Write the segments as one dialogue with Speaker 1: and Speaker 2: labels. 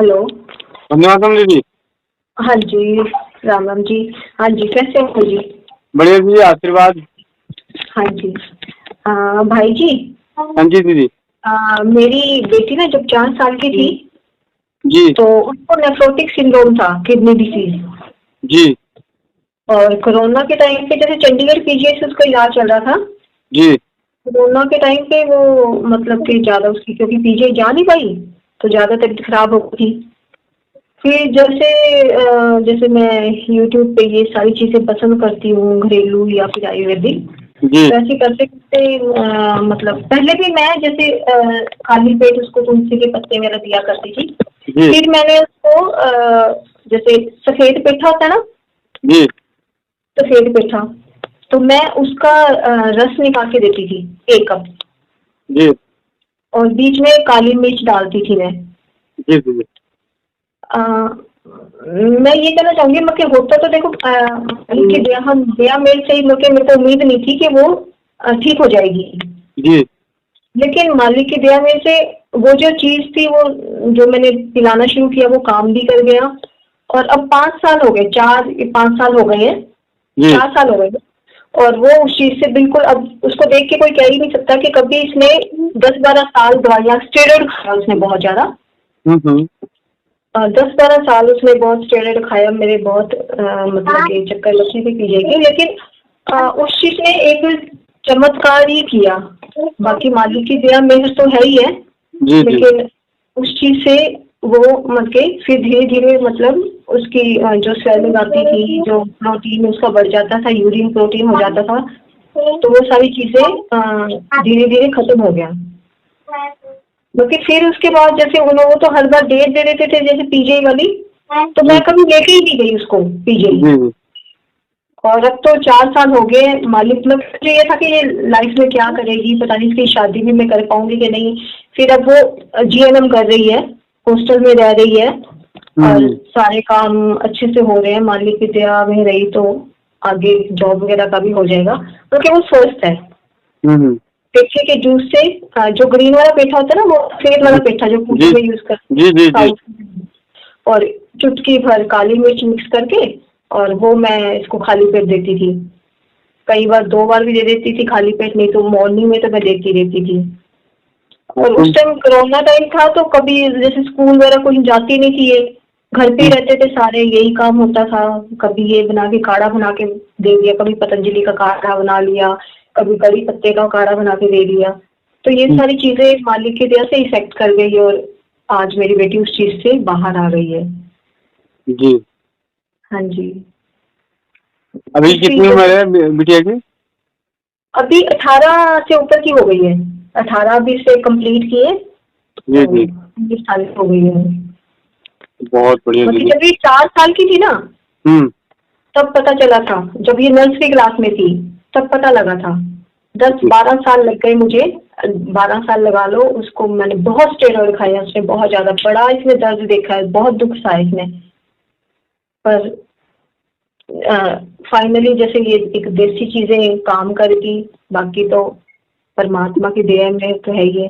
Speaker 1: Hello.
Speaker 2: धन्यवाद दीदी।
Speaker 1: हाँ जी, राम राम जी। हाँ जी, कैसे हो जी?
Speaker 2: बढ़िया दीदी, आशीर्वाद।
Speaker 1: हाँ जी। भाई जी।
Speaker 2: हाँ जी दीदी।
Speaker 1: मेरी बेटी ना जब 4 साल की थी
Speaker 2: जी
Speaker 1: तो उसको नेफ्रोटिक सिंड्रोम था, किडनी डिसीज।
Speaker 2: जी
Speaker 1: और कोरोना के टाइम पे जैसे चंडीगढ़ पीजीआई से उसका इलाज चल रहा था।
Speaker 2: जी
Speaker 1: कोरोना के टाइम पे वो मतलब कि ज्यादा उसकी, क्योंकि पीजीआई जा नहीं पाई तो ज्यादा तबीयत खराब हो गई। फिर जैसे मैं यूट्यूब पे ये सारी चीजें पसंद करती हूँ, घरेलू या फिर आयुर्वेदिक।
Speaker 2: जी
Speaker 1: तो ऐसे करते करते मतलब पहले भी मैं जैसे खाली पेट उसको तुलसी के पत्ते वगैरह दिया करती थी।
Speaker 2: जी
Speaker 1: फिर मैंने उसको जैसे सफेद पेठा होता है ना,
Speaker 2: जी
Speaker 1: सफेद पेठा, तो मैं उसका रस निकाल के देती थी 1 कप।
Speaker 2: जी
Speaker 1: और बीच में काली मिर्च डालती थी मैं।
Speaker 2: जी दीदी।
Speaker 1: अ, मैं ये कहना चाहूंगी, मतलब होता तो देखो कि दया मेल से ही, मेरे को उम्मीद नहीं थी कि वो ठीक हो जाएगी।
Speaker 2: जी
Speaker 1: लेकिन मालिक की दया में से वो जो चीज थी, वो जो मैंने पिलाना शुरू किया वो काम भी कर गया। और अब 5 साल हो गए, 4-5 साल हो गए हैं,
Speaker 2: जी
Speaker 1: 4 साल हो गए। और वो उस चीज से बिल्कुल, अब उसको देख के कोई कह ही नहीं सकता कि कभी इसने 10-12 साल दवाइयाँ, स्टेरॉइड खाया उसने बहुत ज्यादा।
Speaker 2: हम्म।
Speaker 1: 10-12 साल उसने बहुत स्टेरॉइड खाया, मेरे बहुत मतलब ये चक्कर लगती थी पीजे की। लेकिन उस चीज ने एक चमत्कार ही किया। बाकी मालिक की दया मेहर तो है ही है,
Speaker 2: जी जी
Speaker 1: लेकिन उस चीज से वो मतलब फिर धीरे धीरे मतलब उसकी जो स्वेलिंग आती थी, जो प्रोटीन उसका बढ़ जाता था, यूरिन प्रोटीन हो जाता था, तो वो सारी चीजें धीरे धीरे खत्म हो गया। क्योंकि फिर उसके बाद जैसे उन लोगों तो हर बार डेट दे देते थे जैसे पीजीआई वाली, तो मैं कभी लेके ही नहीं गई उसको पीजीआई।
Speaker 2: जी
Speaker 1: और अब तो 4 साल हो गए। मालिक मतलब मुझे ये था कि ये लाइफ में क्या करेगी, पता नहीं इसकी शादी भी मैं कर पाऊंगी कि नहीं। फिर अब वो जीएनएम कर रही है, हॉस्टल में रह रही है, और सारे काम अच्छे से हो रहे हैं। मालिक की दया में रही तो आगे जॉब वगैरह का भी हो जाएगा, क्योंकि वो स्वस्थ है। पेठे के जूस से जो ग्रीन वाला पेठा होता है ना, वो सफेद वाला पेठा जो पूजा में यूज करते
Speaker 2: जी जी जी
Speaker 1: हैं, और चुटकी भर काली मिर्च मिक्स करके, और वो मैं इसको खाली पेट देती थी। कई बार 2 बार भी दे देती थी खाली पेट, नहीं तो मॉर्निंग में तो मैं देती रहती थी। और उस टाइम कोरोना टाइम था तो कभी जैसे स्कूल वगैरह कोई जाती नहीं थी, ये घर पे ही रहते थे सारे, यही काम होता था। कभी ये बना के काढ़ा बना के दे दिया, कभी पतंजलि का काढ़ा बना लिया, कभी कड़ी पत्ते का काढ़ा बना के दे दिया। तो ये सारी चीजें मालिक की दया से इफेक्ट कर गई, और आज मेरी बेटी उस चीज से बाहर आ गई है।
Speaker 2: जी।
Speaker 1: हाँ जी।
Speaker 2: अभी कितनी उम्र है बिटिया की?
Speaker 1: अभी 18 से ऊपर की हो गई है। 18 अभी से कंप्लीट किए,
Speaker 2: जी जी
Speaker 1: 20 साल की हो गई है।
Speaker 2: बहुत बढ़िया
Speaker 1: मतलब
Speaker 2: दीदी।
Speaker 1: जब ये 4 साल की थी ना,
Speaker 2: हम्म।
Speaker 1: तब पता चला था। जब ये नर्सरी क्लास में थी तब पता लगा था। 10-12 साल लग गए मुझे। 12 साल लगा लो उसको। मैंने बहुत स्टेरॉइड खाया उसने, बहुत ज्यादा बड़ा इसमें दर्द देखा है, बहुत दुख सा है इसमें। पर फाइनली जैसे ये एक देसी चीजें काम करती, बाकी तो परमात्मा की दया में तो है ही है।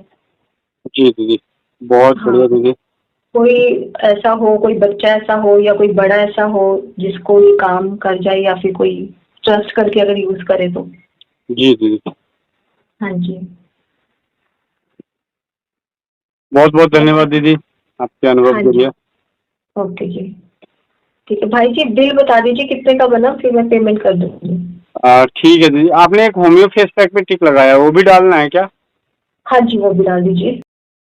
Speaker 2: जी दीदी, बहुत
Speaker 1: हाँ।
Speaker 2: बढ़िया दीदी।
Speaker 1: कोई ऐसा हो, कोई बच्चा ऐसा हो या कोई बड़ा ऐसा हो जिसको ये काम कर जाए, या फिर कोई ट्रस्ट करके अगर यूज करे तो।
Speaker 2: जी दीदी,
Speaker 1: हाँ जी।
Speaker 2: बहुत बहुत धन्यवाद दीदी, आपके अनुभव
Speaker 1: हाँ
Speaker 2: के
Speaker 1: जी।
Speaker 2: लिए।
Speaker 1: ओके जी। ठीक है भाई जी, बिल बता दीजिए कितने का बना, फिर मैं पेमेंट कर दूंगी।
Speaker 2: ठीक है दीदी, आपने एक होम्यो फेस पैक पे टिक लगाया है, वो भी डालना है क्या?
Speaker 1: हाँ जी, वो भी डाल दीजिए।